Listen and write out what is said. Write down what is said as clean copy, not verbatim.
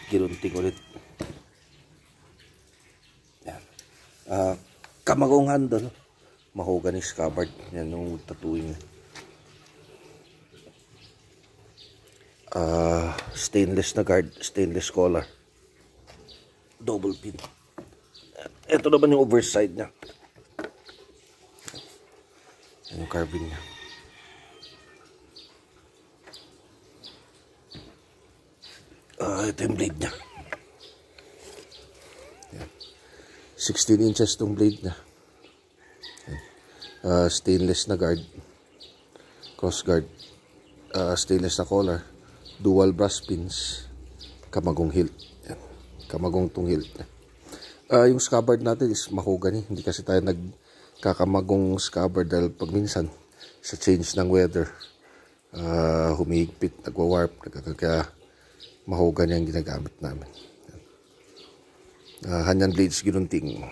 Ginunting ulit. Yan. Kamagong handle, mahogany scabbard. Yan yung tattooing. Stainless na guard, stainless collar, double pin. Ito naman yung overside niya. Yan yung carving niya. Ito yung blade niya. Yan. 16 inches tong blade niya. Stainless na guard, cross guard, stainless na collar, dual brass pins, kamagong hilt. Yan. Kamagong tong hilt niya. Yung scabbard natin is mahogany. Hindi kasi tayo nagkakamagong scabbard dahil pag minsan sa change ng weather, humihigpit, nagwa-warp, kaya mahogany ang ginagamit namin. Hanyang blades ginunting.